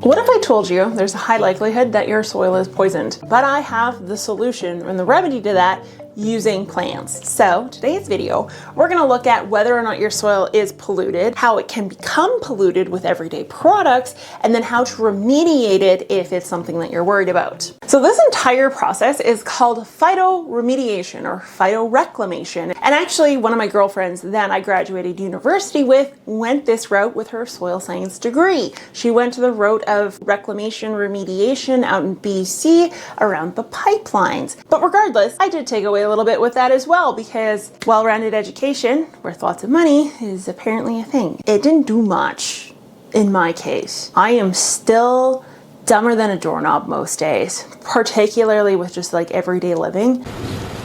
What if I told you there's a high likelihood that your soil is poisoned, but I have the solution and the remedy to that using plants? So today's video, we're gonna look at whether or not your soil is polluted, how it can become polluted with everyday products, and then how to remediate it if it's something that you're worried about. So this entire process is called phytoremediation or phytoreclamation. And actually one of my girlfriends that I graduated university with went this route with her soil science degree. She went to the route of reclamation remediation out in BC around the pipelines. But regardless, I did take away a little bit with that as well, because well-rounded education worth lots of money is apparently a thing. It didn't do much in my case. I am still dumber than a doorknob most days, particularly with just like everyday living.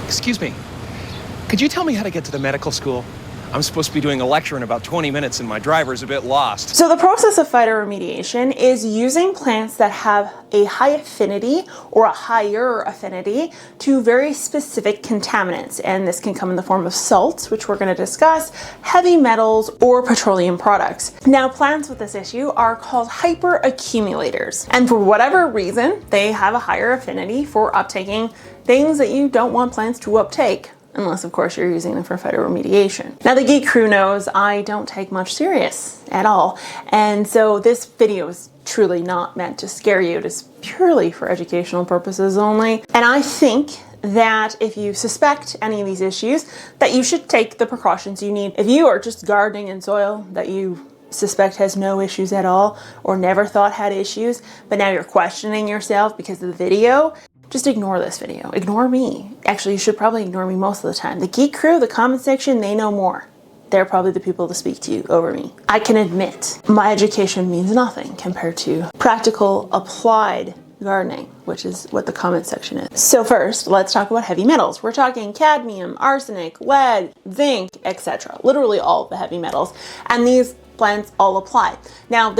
Excuse me, could you tell me how to get to the medical school? I'm supposed to be doing a lecture in about 20 minutes and my driver's a bit lost. So the process of phytoremediation is using plants that have a high affinity or a higher affinity to very specific contaminants. And this can come in the form of salts, which we're going to discuss, heavy metals, or petroleum products. Now, plants with this issue are called hyperaccumulators. And for whatever reason, they have a higher affinity for uptaking things that you don't want plants to uptake. Unless, of course, you're using them for phytoremediation. Now, the geek crew knows I don't take much serious at all. And so this video is truly not meant to scare you. It is purely for educational purposes only. And I think that if you suspect any of these issues, that you should take the precautions you need. If you are just gardening in soil that you suspect has no issues at all or never thought had issues, but now you're questioning yourself because of the video, just ignore this video. Ignore me. Actually, you should probably ignore me most of the time. The geek crew, the comment section, they know more. They're probably the people to speak to you over me. I can admit my education means nothing compared to practical applied gardening, which is what the comment section is. So first, let's talk about heavy metals. We're talking cadmium, arsenic, lead, zinc, etc. Literally all of the heavy metals. And these plants all apply. Now,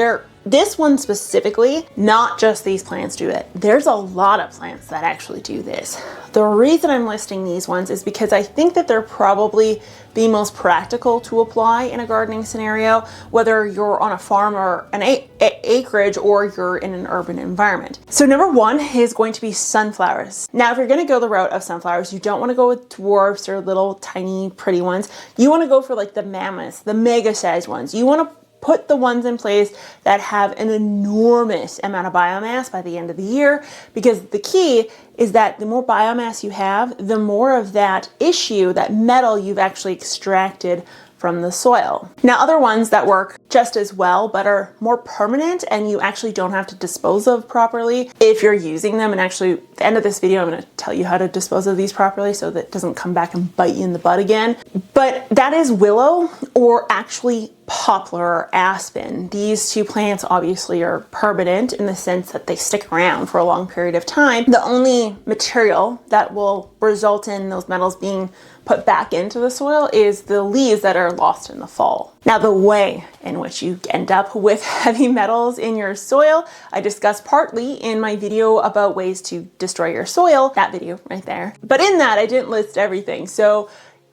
this one specifically, not just these plants do it. There's a lot of plants that actually do this. The reason I'm listing these ones is because I think that they're probably the most practical to apply in a gardening scenario, whether you're on a farm or an acreage or you're in an urban environment. So number one is going to be sunflowers. Now, if you're going to go the route of sunflowers, you don't want to go with dwarfs or little tiny pretty ones. You want to go for like the mammoths, the mega sized ones. You want to put the ones in place that have an enormous amount of biomass by the end of the year, because the key is that the more biomass you have, the more of that issue, that metal you've actually extracted from the soil. Now, other ones that work just as well but are more permanent and you actually don't have to dispose of properly if you're using them, and actually at the end of this video I'm going to tell you how to dispose of these properly so that it doesn't come back and bite you in the butt again. But that is willow, or actually poplar or aspen. These two plants obviously are permanent in the sense that they stick around for a long period of time. The only material that will result in those metals being put back into the soil is the leaves that are lost in the fall. Now, the way in which you end up with heavy metals in your soil, I discussed partly in my video about ways to destroy your soil, that video right there. But in that, I didn't list everything. So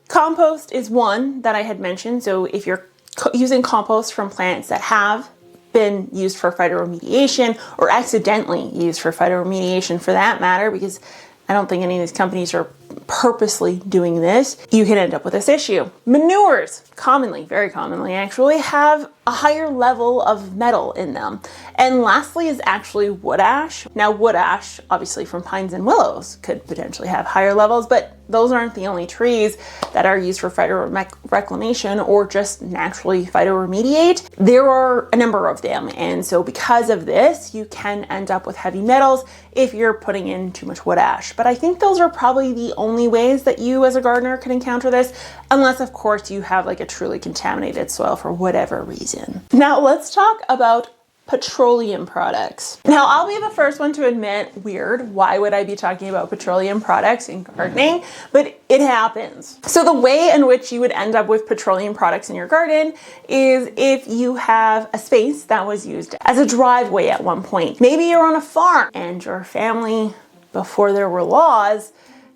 compost is one that I had mentioned. So if you're using compost from plants that have been used for phytoremediation, or accidentally used for phytoremediation for that matter, because I don't think any of these companies are purposely doing this, you can end up with this issue. Manures, commonly, very commonly actually, have a higher level of metal in them. And lastly is actually wood ash. Now, wood ash, obviously from pines and willows, could potentially have higher levels, but those aren't the only trees that are used for phytoreclamation or just naturally phytoremediate. There are a number of them. And so because of this, you can end up with heavy metals if you're putting in too much wood ash. But I think those are probably the only ways that you as a gardener can encounter this, unless of course you have like a truly contaminated soil for whatever reason. Now let's talk about petroleum products. Now, I'll be the first one to admit, weird, why would I be talking about petroleum products in gardening? But it happens. So the way in which you would end up with petroleum products in your garden is if you have a space that was used as a driveway at one point. Maybe you're on a farm and your family, before there were laws,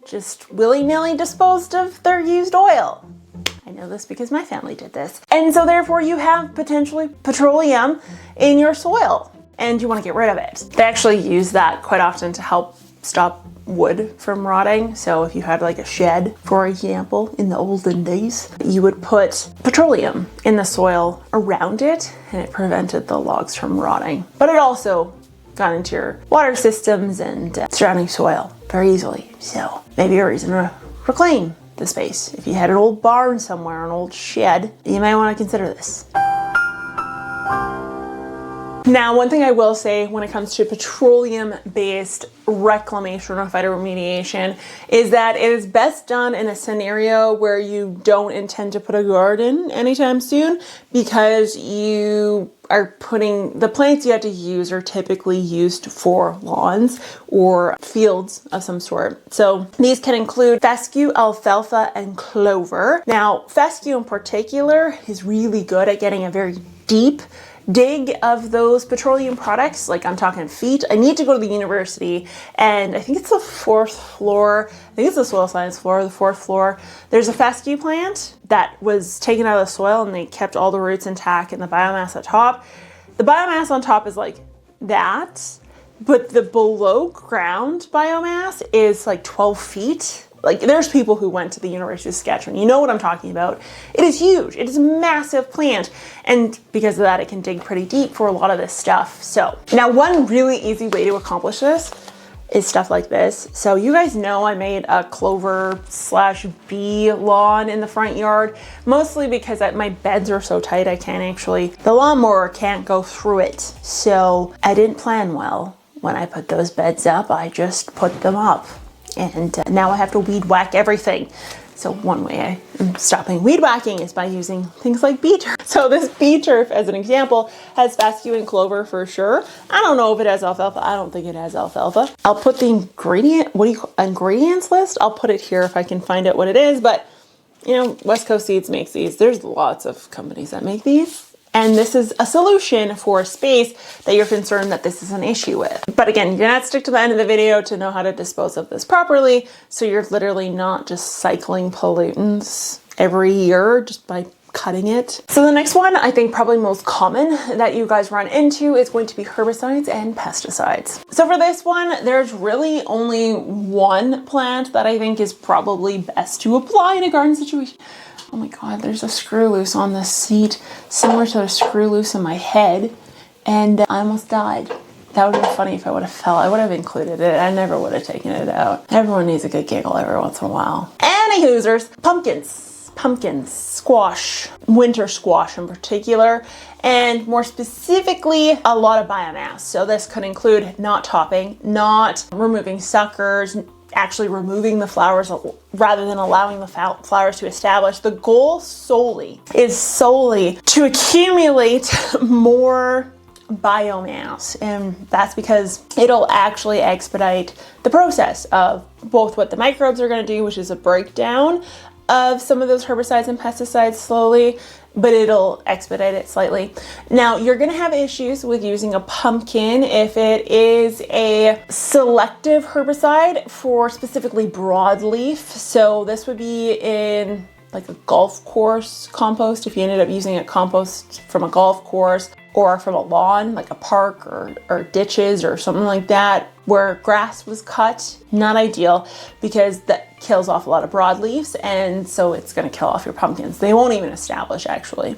just willy-nilly disposed of their used oil. I know this because my family did this. And so therefore you have potentially petroleum in your soil. and you want to get rid of it. They actually use that quite often to help stop wood from rotting. So if you had like a shed, for example, in the olden days, you would put petroleum in the soil around it and it prevented the logs from rotting. But it also got into your water systems and surrounding soil very easily. So maybe a reason to reclaim the space. If you had an old barn somewhere, an old shed, you might want to consider this. Now, one thing I will say when it comes to petroleum-based reclamation or phytoremediation is that it is best done in a scenario where you don't intend to put a garden anytime soon, because you are putting, the plants you have to use are typically used for lawns or fields of some sort. So these can include fescue, alfalfa, and clover. Now, fescue in particular is really good at getting a very deep dig of those petroleum products. Like, I'm talking feet. I need to go to the university, and I think it's the 4th floor. I think it's the soil science floor, the 4th floor. There's a fescue plant that was taken out of the soil, and they kept all the roots intact and the biomass at top. The biomass on top is like that, but the below ground biomass is like 12 feet. Like, there's people who went to the University of Saskatchewan. You know what I'm talking about. It is huge. It is a massive plant. And because of that, it can dig pretty deep for a lot of this stuff. So now, one really easy way to accomplish this is stuff like this. So you guys know I made a clover/bee lawn in the front yard, mostly because my beds are so tight, the lawnmower can't go through it. So I didn't plan well when I put those beds up. I just put them up. And now I have to weed whack everything. So one way I am stopping weed whacking is by using things like bee turf. So this bee turf, as an example, has fescue and clover for sure. I don't know if it has alfalfa. I don't think it has alfalfa. I'll put the ingredients list. I'll put it here if I can find out what it is. But, you know, West Coast Seeds makes these. There's lots of companies that make these. And this is a solution for a space that you're concerned that this is an issue with. But again, you're gonna have to stick to the end of the video to know how to dispose of this properly. So you're literally not just cycling pollutants every year just by cutting it. So the next one, I think probably most common that you guys run into, is going to be herbicides and pesticides. So for this one, there's really only one plant that I think is probably best to apply in a garden situation. Oh my God, there's a screw loose on this seat, similar to a screw loose in my head, and I almost died. That would have been funny if I would have fell. I would have included it. I never would have taken it out. Everyone needs a good giggle every once in a while. Any hoosers, pumpkins, squash, winter squash in particular, and more specifically, a lot of biomass. So this could include not topping, not removing suckers, actually removing the flowers rather than allowing the flowers to establish. The goal is solely to accumulate more biomass, and that's because it'll actually expedite the process of both what the microbes are going to do, which is a breakdown of some of those herbicides and pesticides slowly, but it'll expedite it slightly. Now, you're gonna have issues with using a pumpkin if it is a selective herbicide for specifically broadleaf. So this would be in like a golf course compost, if you ended up using a compost from a golf course or from a lawn, like a park or ditches or something like that, where grass was cut. Not ideal, because that kills off a lot of broadleaves, and so it's gonna kill off your pumpkins. They won't even establish, actually.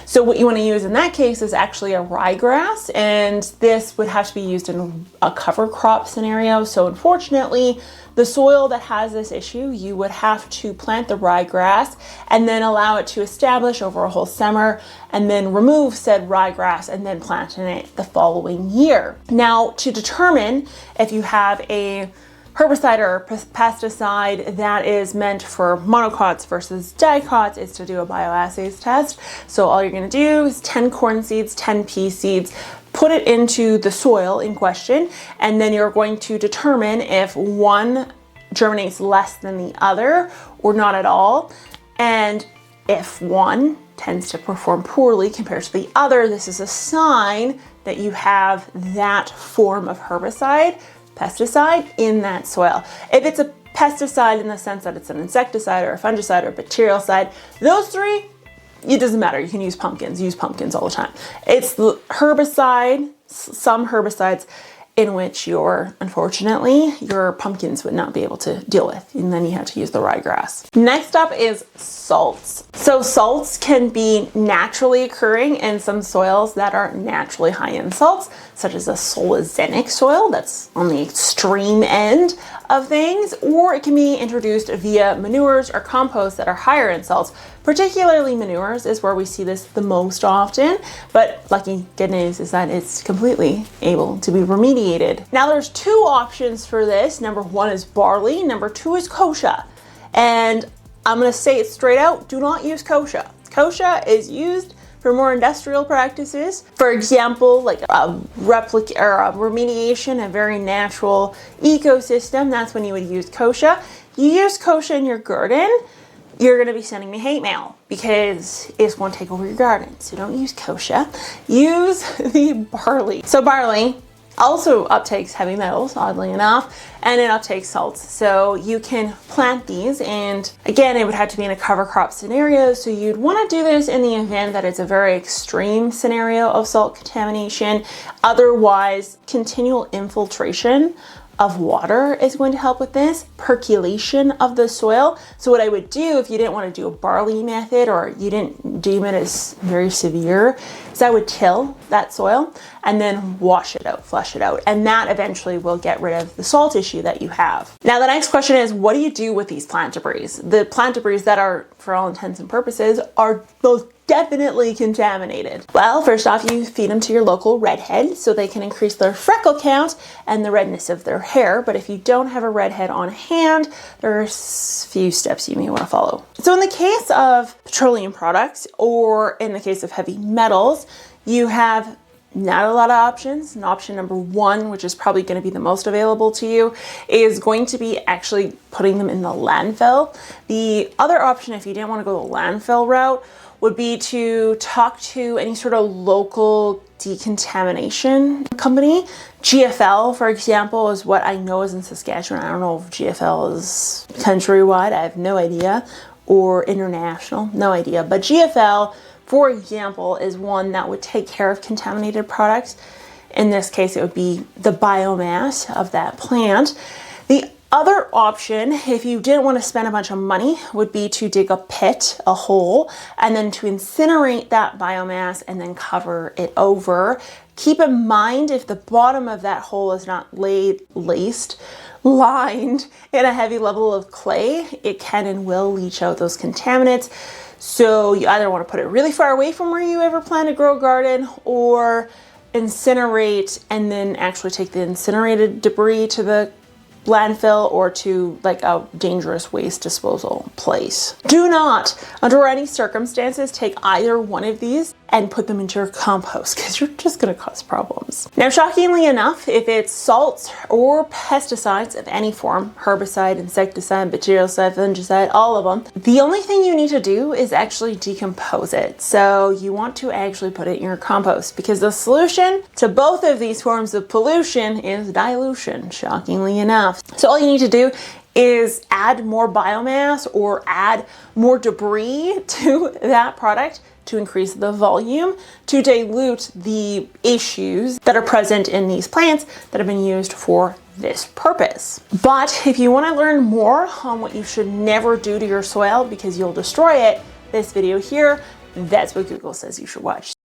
So what you wanna use in that case is actually a ryegrass, and this would have to be used in a cover crop scenario. So unfortunately, the soil that has this issue, you would have to plant the ryegrass and then allow it to establish over a whole summer, and then remove said ryegrass and then plant in it the following year. Now, to determine if you have a herbicide or pesticide that is meant for monocots versus dicots is to do a bioassays test. So all you're gonna do is 10 corn seeds, 10 pea seeds, put it into the soil in question, and then you're going to determine if one germinates less than the other or not at all. And if one tends to perform poorly compared to the other, this is a sign that you have that form of herbicide, pesticide in that soil. If it's a pesticide in the sense that it's an insecticide or a fungicide or a bacterialcide, those three, it doesn't matter. You can use pumpkins all the time. It's the herbicide some herbicides in which unfortunately, your pumpkins would not be able to deal with, and then you have to use the ryegrass. Next up is salts. So salts can be naturally occurring in some soils that are naturally high in salts, such as a solozenic soil that's on the extreme end of things, or it can be introduced via manures or compost that are higher in salts. Particularly manures is where we see this the most often, but lucky good news is that it's completely able to be remediated. Now there's two options for this. Number one is barley, number two is kochia. And I'm gonna say it straight out, do not use kochia. Kochia is used for more industrial practices. For example, like a remediation, a very natural ecosystem, that's when you would use kochia. You use kochia in your garden, you're gonna be sending me hate mail because it's gonna take over your garden. So don't use kochia, use the barley. So barley also uptakes heavy metals, oddly enough, and it uptakes salts. So you can plant these, and again, it would have to be in a cover crop scenario. So you'd want to do this in the event that it's a very extreme scenario of salt contamination. Otherwise, continual infiltration of water is going to help with this, percolation of the soil. So what I would do if you didn't want to do a barley method or you didn't deem it as very severe, is I would till that soil and then wash it out, flush it out. And that eventually will get rid of the salt issue that you have. Now the next question is, what do you do with these plant debris? The plant debris that are, for all intents and purposes, are both definitely contaminated. Well, first off, you feed them to your local redhead so they can increase their freckle count and the redness of their hair. But if you don't have a redhead on hand, there's a few steps you may want to follow. So in the case of petroleum products, or in the case of heavy metals, you have not a lot of options. And option number one, which is probably going to be the most available to you, is going to be actually putting them in the landfill. The other option, if you didn't want to go the landfill route, would be to talk to any sort of local decontamination company. GFL, for example, is what I know is in Saskatchewan. I don't know if GFL is countrywide, I have no idea, or international, no idea. But GFL, for example, is one that would take care of contaminated products. In this case, it would be the biomass of that plant. The other option, if you didn't want to spend a bunch of money, would be to dig a pit, a hole, and then to incinerate that biomass and then cover it over. Keep in mind, if the bottom of that hole is not lined in a heavy level of clay, it can and will leach out those contaminants. So you either want to put it really far away from where you ever plan to grow a garden, or incinerate and then actually take the incinerated debris to the landfill or to like a dangerous waste disposal place. Do not, under any circumstances, take either one of these and put them into your compost, because you're just going to cause problems. Now, shockingly enough, if it's salts or pesticides of any form, herbicide, insecticide, bactericide, fungicide, all of them, the only thing you need to do is actually decompose it. So you want to actually put it in your compost, because the solution to both of these forms of pollution is dilution, shockingly enough. So all you need to do is add more biomass or add more debris to that product to increase the volume, to dilute the issues that are present in these plants that have been used for this purpose. But if you want to learn more on what you should never do to your soil because you'll destroy it, this video here, that's what Google says you should watch.